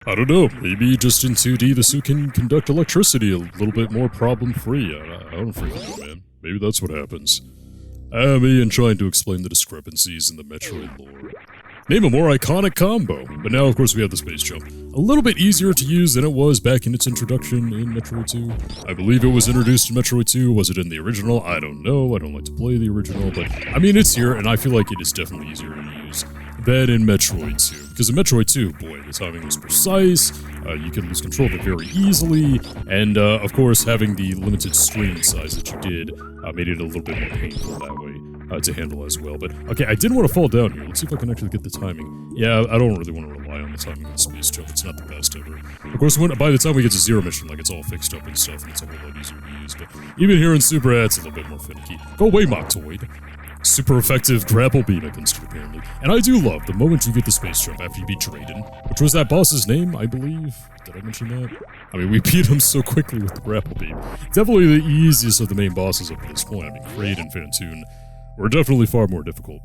I don't know, maybe just in 2D the suit can conduct electricity a little bit more problem-free. I don't freaking know, man. Maybe that's what happens. Me and trying to explain the discrepancies in the Metroid lore. Name a more iconic combo. But now, of course, we have the space jump. A little bit easier to use than it was back in its introduction in Metroid 2. I believe it was introduced in Metroid 2. Was it in the original? I don't know. I don't like to play the original, but I mean, it's here, and I feel like it is definitely easier to use than in Metroid 2. Because in Metroid 2, boy, the timing was precise, you could lose control of it very easily, and of course, having the limited screen size that you did made it a little bit more painful that way to handle as well. But, okay, I didn't want to fall down here. Let's see if I can actually get the timing. Yeah, I don't really want to rely on the timing of the space jump. It's not the best ever. Of course, by the time we get to Zero Mission, like, it's all fixed up and stuff, and it's a whole lot easier to use. But even here in Super, it's a little bit more finicky. Go away, Moctoid. Super effective grapple beam against it, apparently. And I do love the moment you get the space jump after you beat Drayden, which was that boss's name, I believe. Did I mention that? I mean, we beat him so quickly with the grapple beam. Definitely the easiest of the main bosses up to this point. I mean, Kraid and Finatoon were definitely far more difficult.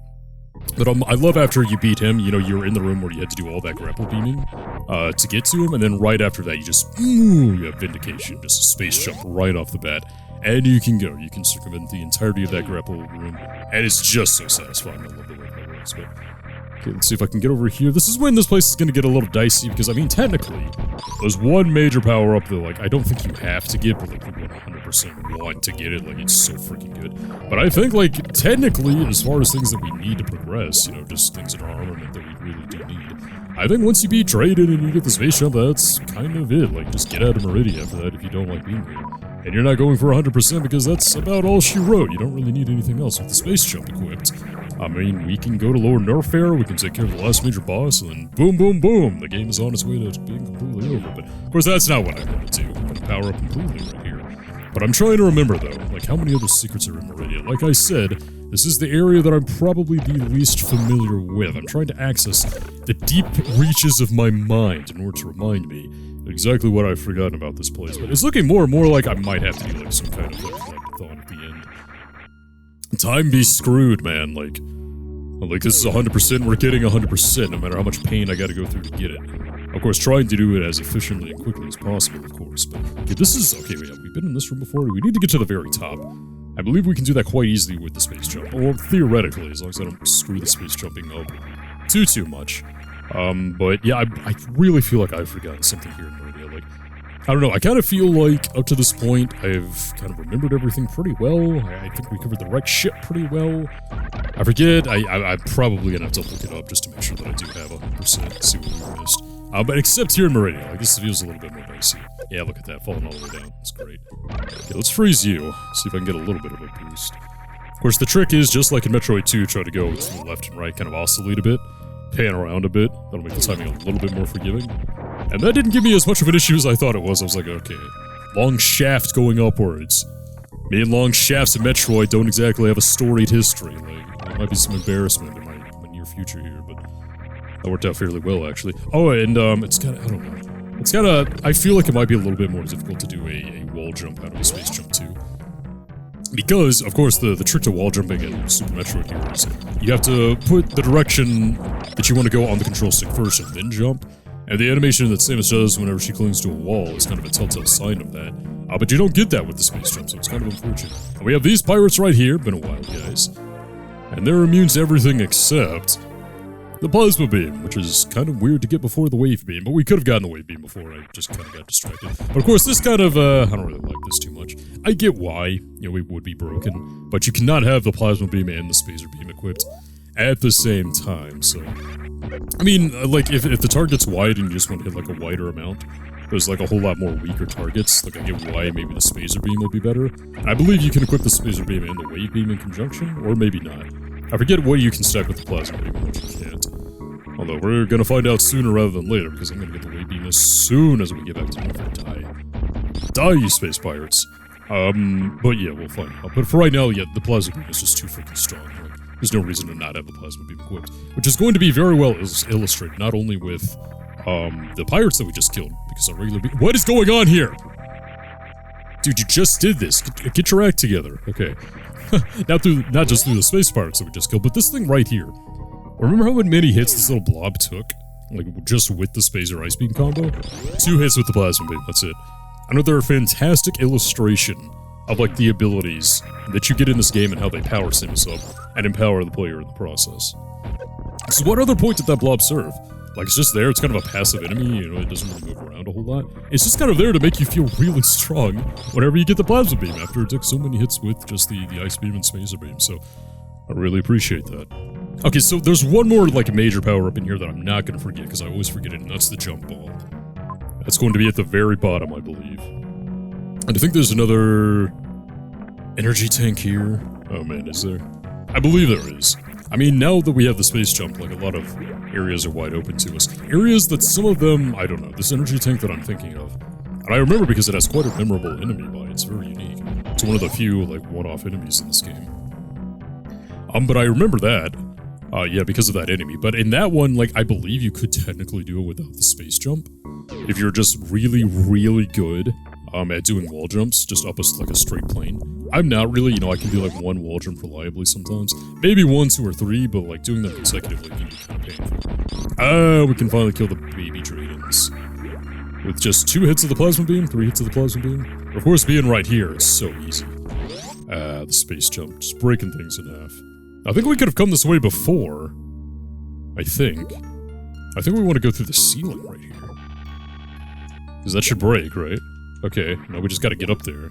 But I love after you beat him, you know, you're in the room where you had to do all that grapple beaming to get to him, and then right after that you just, you have Vindication, just a space jump right off the bat. And you can go. You can circumvent the entirety of that grapple room. And it's just so satisfying. I love the way that works. But, okay, let's see if I can get over here. This is when this place is going to get a little dicey. Because, I mean, technically, there's one major power-up that, like, I don't think you have to get. But, like, you 100% want to get it. Like, it's so freaking good. But I think, like, technically, as far as things that we need to progress, you know, just things in our armament that we really do need. I think once you beat Drayden and you get the space jump, that's kind of it. Like, just get out of Maridia after that if you don't like being here. And you're not going for 100% because that's about all she wrote. You don't really need anything else with the space jump equipped. I mean, we can go to Lower Nerfair, we can take care of the last major boss, and then boom, boom, boom, the game is on its way to being completely over. But, of course, that's not what I'm going to do. I'm going to power up completely right here. But I'm trying to remember, though, like, how many other secrets are in Maridia? Like I said, this is the area that I'm probably the least familiar with. I'm trying to access the deep reaches of my mind in order to remind me exactly what I've forgotten about this place, but it's looking more and more like I might have to do, like, some kind of, like, collectathon at the end. Time be screwed, man, like, this is 100%, we're getting 100%, no matter how much pain I gotta go through to get it. Of course, trying to do it as efficiently and quickly as possible, of course, but, okay, this is, okay, we've been in this room before, we need to get to the very top. I believe we can do that quite easily with the space jump, or theoretically, as long as I don't screw the space jumping up too much. But yeah, I really feel like I've forgotten something here in Maridia. Like, I don't know, I kind of feel like up to this point, I've kind of remembered everything pretty well. I think we covered the right ship pretty well. I forget, I'm probably gonna have to look it up just to make sure that I do have 100%, see what we missed. But except here in Maridia, like, this feels a little bit more dicey. Yeah, look at that, falling all the way down, that's great. Okay, let's freeze you, see if I can get a little bit of a boost. Of course, the trick is, just like in Metroid 2, try to go to the left and right, kind of oscillate a bit. Pan around a bit, that'll make the timing a little bit more forgiving. And that didn't give me as much of an issue as I thought it was. I was like, okay, long shaft going upwards. Me and long shafts in Metroid don't exactly have a storied history. Like, there might be some embarrassment in my near future here, but that worked out fairly well, actually. Oh, and it's kind of, I don't know. It's kind of, I feel like it might be a little bit more difficult to do a wall jump out of a space jump too. Because, of course, the trick to wall jumping in Super Metroid here is you have to put the direction that you want to go on the control stick first and then jump. And the animation that Samus does whenever she clings to a wall is kind of a telltale sign of that. But you don't get that with the space jump, so it's kind of unfortunate. And we have these pirates right here, been a while, guys. And they're immune to everything except the plasma beam, which is kind of weird to get before the wave beam, but we could have gotten the wave beam before, I just kind of got distracted. But of course, this kind of, I don't really like this too much. I get why, you know, it would be broken, but you cannot have the plasma beam and the spacer beam equipped at the same time, so... I mean, like, if the target's wide and you just want to hit, like, a wider amount, there's, like, a whole lot more weaker targets. Like, I get why maybe the spacer beam will be better. And I believe you can equip the spacer beam and the wave beam in conjunction, or maybe not. I forget what you can stack with the plasma beam and what you can't. Although, we're gonna find out sooner rather than later, because I'm gonna get the wave beam as soon as we get back to North. Die, you space pirates. But yeah, we'll find out. But for right now, yeah, the plasma beam is just too freaking strong. Like, there's no reason to not have the plasma beam equipped. Which is going to be very well illustrated, not only with, the pirates that we just killed, because our regular beam— What is going on here? Dude, you just did this. Get your act together. Okay. Not just through the space pirates that we just killed, but this thing right here. Remember how many hits this little blob took? like just with the Spacer Ice Beam combo. 2 hits with the Plasma Beam, that's it. I know they're a fantastic illustration of like the abilities that you get in this game and how they power Samus up and empower the player in the process. So what other point did that blob serve? Like, it's just there, it's kind of a passive enemy, you know, it doesn't really move around a whole lot. It's just kind of there to make you feel really strong whenever you get the Plasma Beam after it took so many hits with just the Ice Beam and Spacer Beam, so I really appreciate that. Okay, so there's one more, like, major power-up in here that I'm not going to forget, because I always forget it, and that's the jump ball. That's going to be at the very bottom, I believe. And I think there's another energy tank here. Oh man, is there? I believe there is. I mean, now that we have the space jump, like, a lot of areas are wide open to us. Areas that some of them, I don't know, this energy tank that I'm thinking of. And I remember because it has quite a memorable enemy by it. It's very unique. It's one of the few, like, one-off enemies in this game. But I remember that. Yeah, because of that enemy. But in that one, like, I believe you could technically do it without the space jump. If you're just really, really good at doing wall jumps, just up like a straight plane. I'm not really, you know, I can do like 1 wall jump reliably sometimes. Maybe 1, 2, or 3, but like doing them consecutively can be kind of painful. We can finally kill the baby Dragons. With just 2 hits of the Plasma Beam, 3 hits of the Plasma Beam. Of course, being right here is so easy. The space jump, just breaking things in half. I think we could have come this way before. I think we want to go through the ceiling right here. Because that should break, right? Okay, now we just gotta get up there.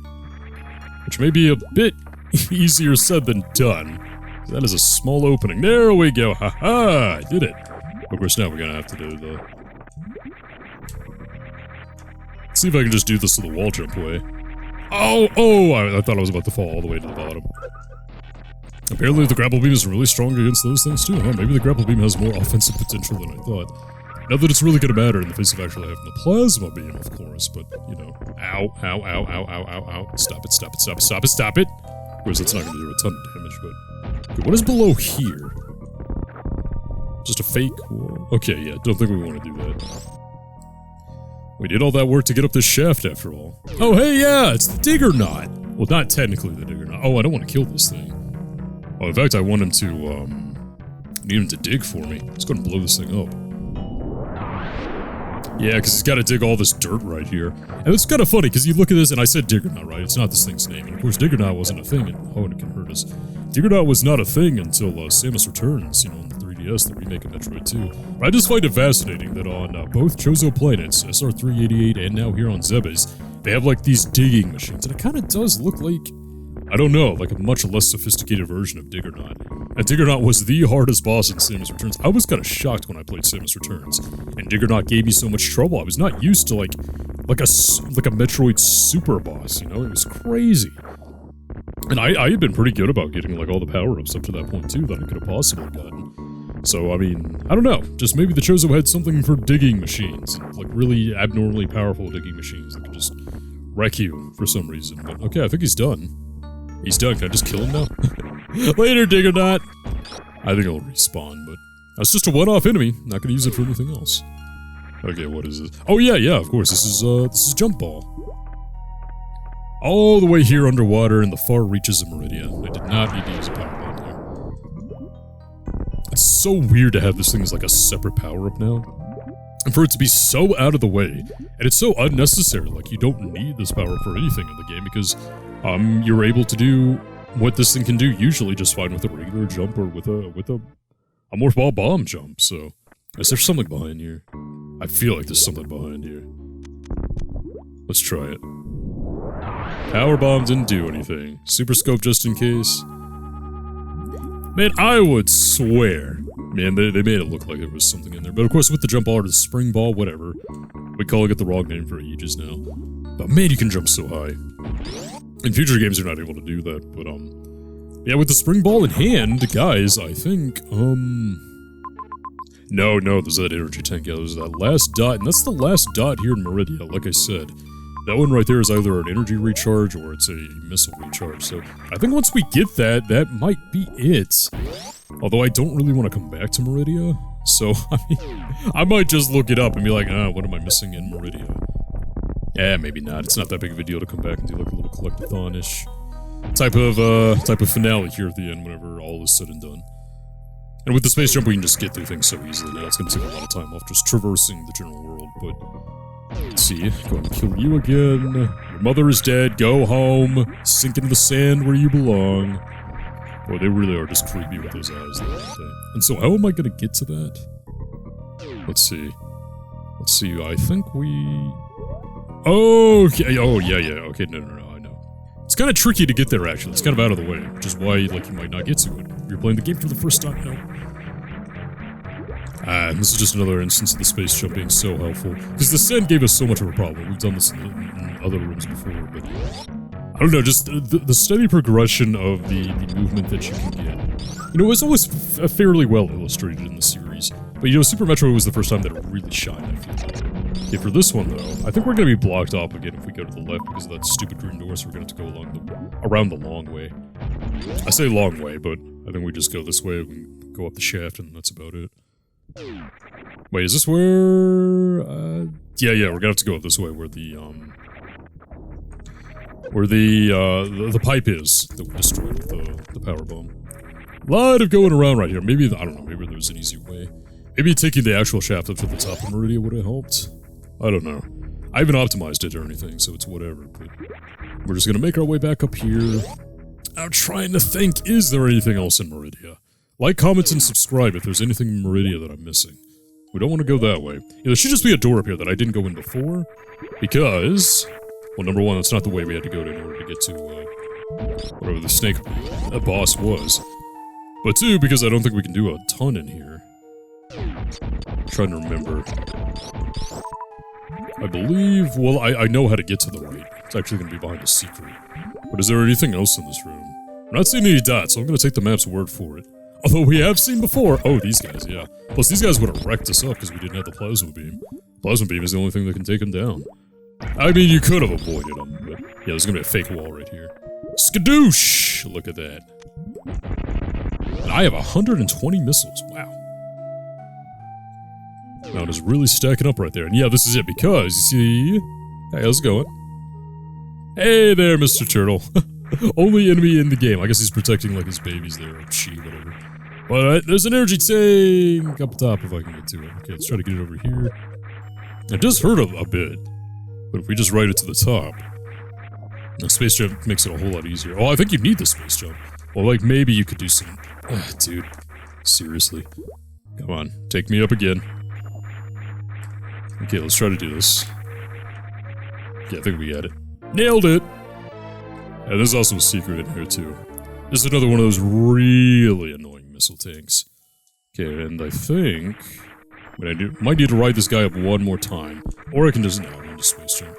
Which may be a bit easier said than done. That is a small opening. There we go, haha! I did it! Of course, now we're gonna have to do the... Let's see if I can just do this the wall jump way. Oh! I thought I was about to fall all the way to the bottom. Apparently the grapple beam is really strong against those things too, huh? Maybe the grapple beam has more offensive potential than I thought. Not that it's really gonna matter in the face of actually having the Plasma Beam, of course, but, you know. Ow, ow, ow, ow, ow, ow, ow. Stop it, stop it, stop it, stop it, stop it! Of course, that's not gonna do a ton of damage, but... Okay, what is below here? Just a fake wall? Okay, yeah, don't think we want to do that. We did all that work to get up this shaft, after all. Oh, hey, yeah, it's the Digger Knot! Well, not technically the Digger Knot. Oh, I don't want to kill this thing. Oh, in fact, I want him to, need him to dig for me. Let's go and blow this thing up. Yeah, because he's got to dig all this dirt right here. And it's kind of funny, because you look at this, and I said Diggernaut, right? It's not this thing's name. And of course, Diggernaut wasn't a thing, and it can hurt us. Diggernaut was not a thing until Samus Returns, you know, on the 3DS, the remake of Metroid 2. But I just find it fascinating that on both Chozo planets, SR388 and now here on Zebes, they have, like, these digging machines. And it kind of does look like, I don't know, like a much less sophisticated version of Diggernaut. And Diggernaut was the hardest boss in Samus Returns. I was kind of shocked when I played Samus Returns, and Diggernaut gave me so much trouble. I was not used to like a Metroid super boss, you know? It was crazy. And I had been pretty good about getting like all the power-ups up to that point too that I could have possibly gotten. So, I mean, I don't know. Just maybe the Chozo had something for digging machines. Like really abnormally powerful digging machines that could just wreck you for some reason. But okay, I think he's done. He's done. Can I just kill him now? Later, Diggernaut! I think he'll respawn, but... That's just a one-off enemy. Not gonna use it for anything else. Okay, what is this? Oh, yeah, of course. This is Jump Ball. All the way here underwater in the far reaches of Maridia. I did not need to use a power bomb there. It's so weird to have this thing as like a separate power-up now. And for it to be so out of the way. And it's so unnecessary. Like, you don't need this power for anything in the game because... you're able to do what this thing can do usually just fine with a regular jump or with a morph bomb jump, so... Is there something behind here? I feel like there's something behind here. Let's try it. Power bomb didn't do anything. Super scope just in case. Man, I would swear. Man, they made it look like there was something in there. But of course with the jump ball or the spring ball, whatever. We're calling it the wrong name for ages now. But man, you can jump so high. In future games, you're not able to do that, but, yeah, with the spring ball in hand, guys, I think, No, there's that energy tank, yeah, there's that last dot, and that's the last dot here in Maridia, like I said. That one right there is either an energy recharge or it's a missile recharge, so I think once we get that, that might be it. Although I don't really want to come back to Maridia, so, I mean, I might just look it up and be like, what am I missing in Maridia? Yeah, maybe not. It's not that big of a deal to come back and do like a little collectathon-ish type of finale here at the end whenever all is said and done. And with the space jump, we can just get through things so easily now. It's gonna take a lot of time off just traversing the general world, but... Let's see, go and kill you again. Your mother is dead, go home. Sink into the sand where you belong. Boy, they really are just creepy with those eyes, though, aren't they? And so how am I gonna get to that? Let's see. Let's see, I think we... Oh, okay. Oh, yeah, okay, no, I know. It's kind of tricky to get there, actually. It's kind of out of the way, which is why, like, you might not get to it. If you're playing the game for the first time, no. And this is just another instance of the space jump being so helpful. Because the sand gave us so much of a problem. We've done this in other rooms before, but... I don't know, just the steady progression of the movement that you can get. You know, it was always fairly well illustrated in the series. But, you know, Super Metroid was the first time that it really shined, I feel like. Okay, for this one, though, I think we're going to be blocked off again if we go to the left because of that stupid green door, so we're going to have to go around the long way. I say long way, but I think we just go this way, we go up the shaft, and that's about it. Wait, is this where... yeah, we're going to have to go up this way where the pipe is that we destroyed with the power bomb. A lot of going around right here. Maybe, I don't know, maybe there's an easier way. Maybe taking the actual shaft up to the top of Maridia would have helped. I don't know. I haven't optimized it or anything, so it's whatever, but we're just gonna make our way back up here. I'm trying to think, is there anything else in Maridia? Like, comment, and subscribe if there's anything in Maridia that I'm missing. We don't want to go that way. Yeah, there should just be a door up here that I didn't go in before, because... Well, number one, that's not the way we had to go in order to get to, whatever the snake boss was. But two, because I don't think we can do a ton in here. I'm trying to remember. I believe, well, I know how to get to the right. It's actually going to be behind a secret. But is there anything else in this room? I'm not seeing any dots, so I'm going to take the map's word for it. Although we have seen before. Oh, these guys, yeah. Plus, these guys would have wrecked us up because we didn't have the plasma beam. Plasma beam is the only thing that can take them down. I mean, you could have avoided them, but yeah, there's going to be a fake wall right here. Skadoosh! Look at that. And I have 120 missiles. Wow. Now it is really stacking up right there. And yeah, this is it because, you see... Hey, how's it going? Hey there, Mr. Turtle. Only enemy in the game. I guess he's protecting, like, his babies there, or she, whatever. But there's an energy tank up top if I can get to it. Okay, let's try to get it over here. It does hurt a bit. But if we just ride it to the top... The space jump makes it a whole lot easier. Oh, I think you need the space jump. Well, like, maybe you could do some... dude. Seriously. Come on. Take me up again. Okay, let's try to do this. Okay, I think we got it. Nailed it! And there's also a secret in here, too. This is another one of those really annoying missile tanks. Okay, and I think... I might need to ride this guy up one more time. Or I can just... No, I'm going to space jump.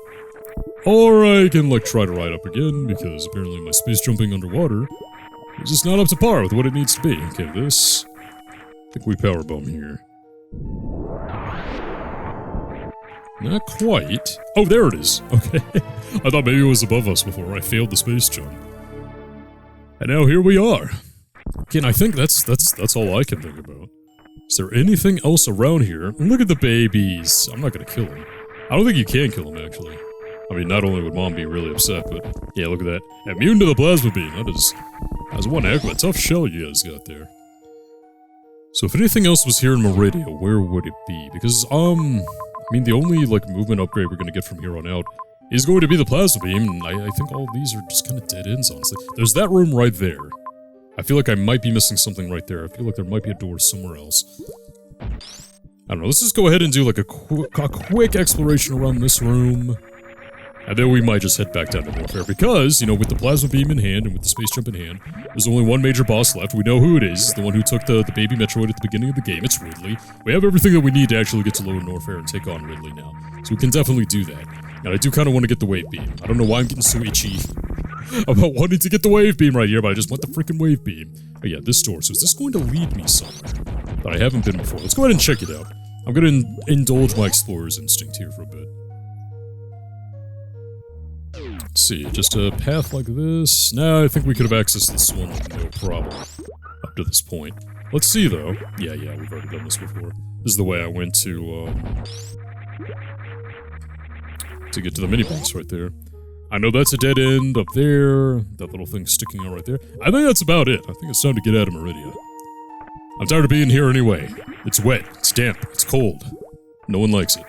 Or I can, like, try to ride up again, because apparently my space jumping underwater is just not up to par with what it needs to be. Okay, this... I think we power bomb here. Not quite. Oh, there it is. Okay. I thought maybe it was above us before I failed the space jump. And now here we are. Okay, and I think that's all I can think about. Is there anything else around here? Look at the babies. I'm not gonna kill them. I don't think you can kill them, actually. I mean, not only would Mom be really upset, but... Yeah, look at that. Immune to the plasma beam. That's one heck of a tough shell you guys got there. So if anything else was here in Maridia, where would it be? Because, I mean, the only, like, movement upgrade we're gonna get from here on out is going to be the plasma beam, and I think all of these are just kind of dead ends, honestly. There's that room right there. I feel like I might be missing something right there. I feel like there might be a door somewhere else. I don't know, let's just go ahead and do, like, a quick exploration around this room. And then we might just head back down to Warfare, because, you know, with the plasma beam in hand and with the space jump in hand, there's only one major boss left. We know who it is, the one who took the baby Metroid at the beginning of the game. It's Ridley. We have everything that we need to actually get to Lower Norfair and take on Ridley now. So we can definitely do that. And I do kind of want to get the wave beam. I don't know why I'm getting so itchy about wanting to get the wave beam right here, but I just want the freaking wave beam. Oh yeah, this door. So is this going to lead me somewhere that I haven't been before? Let's go ahead and check it out. I'm going to indulge my explorer's instinct here for a bit. Let's see, just a path like this. Nah, I think we could have accessed this one with no problem up to this point. Let's see, though. Yeah, we've already done this before. This is the way I went to get to the mini-boss right there. I know that's a dead end up there. That little thing sticking out right there. I think that's about it. I think it's time to get out of Maridia. I'm tired of being here anyway. It's wet, it's damp, it's cold. No one likes it.